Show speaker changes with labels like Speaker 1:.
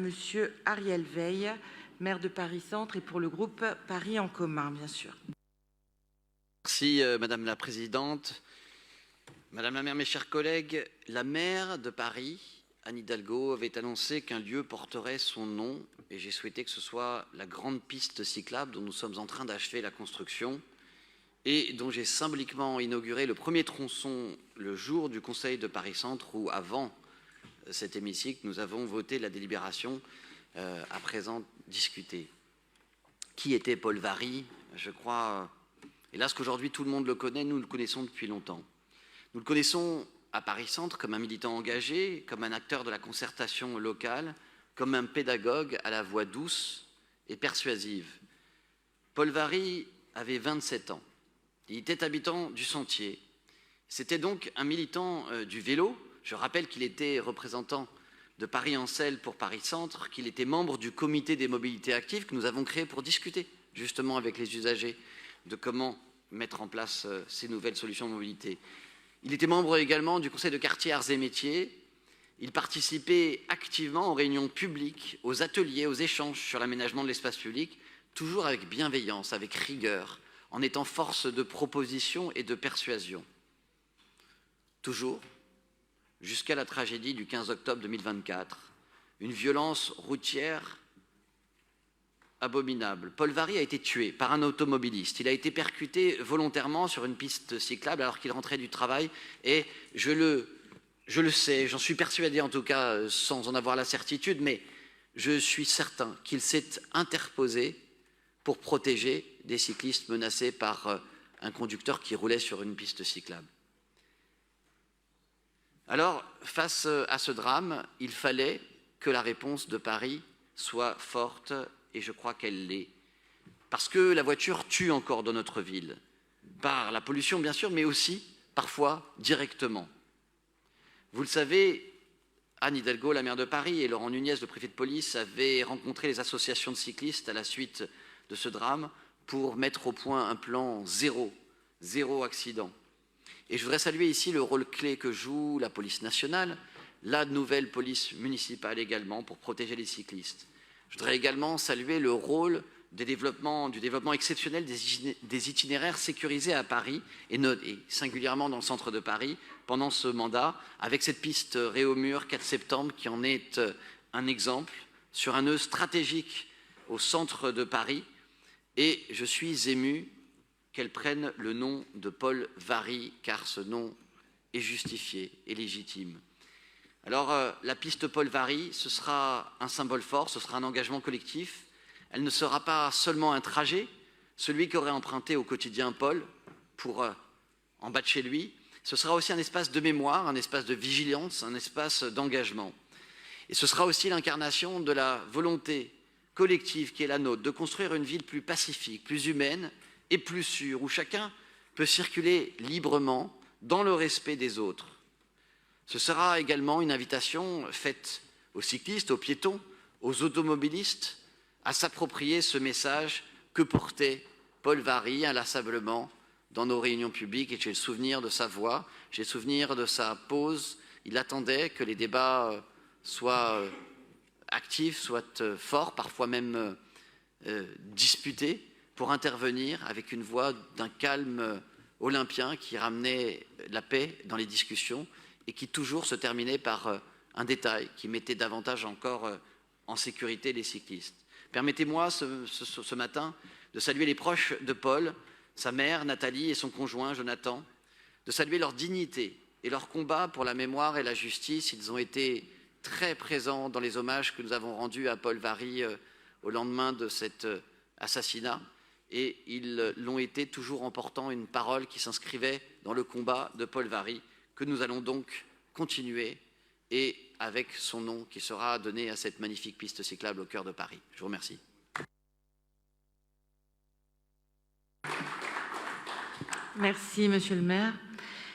Speaker 1: Monsieur Ariel Veil, maire de Paris Centre et pour le groupe Paris en commun, bien sûr.
Speaker 2: Merci Madame la Présidente. Madame la maire, mes chers collègues, la maire de Paris, Anne Hidalgo, avait annoncé qu'un lieu porterait son nom et j'ai souhaité que ce soit la grande piste cyclable dont nous sommes en train d'achever la construction et dont j'ai symboliquement inauguré le premier tronçon le jour du Conseil de Paris Centre où, avant cet hémicycle, nous avons voté la délibération à présent discutée. Qui était Paul Varry? Je crois, hélas qu'aujourd'hui tout le monde le connaît, nous le connaissons depuis longtemps. Nous le connaissons à Paris Centre comme un militant engagé, comme un acteur de la concertation locale, comme un pédagogue à la voix douce et persuasive. Paul Varry avait 27 ans. Il était habitant du Sentier. C'était donc un militant du vélo. Je rappelle qu'il était représentant de Paris en Selle pour Paris Centre, qu'il était membre du comité des mobilités actives que nous avons créé pour discuter justement avec les usagers de comment mettre en place ces nouvelles solutions de mobilité. Il était membre également du conseil de quartier Arts et Métiers. Il participait activement aux réunions publiques, aux ateliers, aux échanges sur l'aménagement de l'espace public, toujours avec bienveillance, avec rigueur, en étant force de proposition et de persuasion. Toujours, jusqu'à la tragédie du 15 octobre 2024, une violence routière abominable. Paul Varry a été tué par un automobiliste. Il a été percuté volontairement sur une piste cyclable alors qu'il rentrait du travail et je le sais, j'en suis persuadé en tout cas sans en avoir la certitude, mais je suis certain qu'il s'est interposé pour protéger des cyclistes menacés par un conducteur qui roulait sur une piste cyclable. Alors, face à ce drame, il fallait que la réponse de Paris soit forte et je crois qu'elle l'est. Parce que la voiture tue encore dans notre ville, par la pollution bien sûr, mais aussi parfois directement. Vous le savez, Anne Hidalgo, la maire de Paris, et Laurent Nunez, le préfet de police, avaient rencontré les associations de cyclistes à la suite de ce drame pour mettre au point un plan zéro accident. Et je voudrais saluer ici le rôle clé que joue la police nationale, la nouvelle police municipale également pour protéger les cyclistes. Je voudrais également saluer le rôle du développement exceptionnel des itinéraires sécurisés à Paris et singulièrement dans le centre de Paris pendant ce mandat, avec cette piste Réaumur 4 septembre qui en est un exemple sur un nœud stratégique au centre de Paris. Et je suis ému qu'elle prenne le nom de Paul Varry, car ce nom est justifié et légitime. Alors, la piste Paul Varry, ce sera un symbole fort, ce sera un engagement collectif. Elle ne sera pas seulement un trajet, celui qu'aurait emprunté au quotidien Paul pour en bas de chez lui. Ce sera aussi un espace de mémoire, un espace de vigilance, un espace d'engagement. Et ce sera aussi l'incarnation de la volonté collective qui est la nôtre, de construire une ville plus pacifique, plus humaine et plus sûre, où chacun peut circuler librement dans le respect des autres. Ce sera également une invitation faite aux cyclistes, aux piétons, aux automobilistes, à s'approprier ce message que portait Paul Varry inlassablement dans nos réunions publiques. Et j'ai le souvenir de sa voix, j'ai le souvenir de sa pause. Il attendait que les débats soient actifs, soient forts, parfois même disputés, pour intervenir avec une voix d'un calme olympien qui ramenait la paix dans les discussions et qui toujours se terminait par un détail qui mettait davantage encore en sécurité les cyclistes. Permettez-moi ce matin de saluer les proches de Paul, sa mère Nathalie et son conjoint Jonathan, de saluer leur dignité et leur combat pour la mémoire et la justice. Ils ont été très présents dans les hommages que nous avons rendus à Paul Varry au lendemain de cet assassinat. Et ils l'ont été toujours en portant une parole qui s'inscrivait dans le combat de Paul Varry, que nous allons donc continuer, et avec son nom qui sera donné à cette magnifique piste cyclable au cœur de Paris. Je vous remercie.
Speaker 1: Merci, monsieur le maire.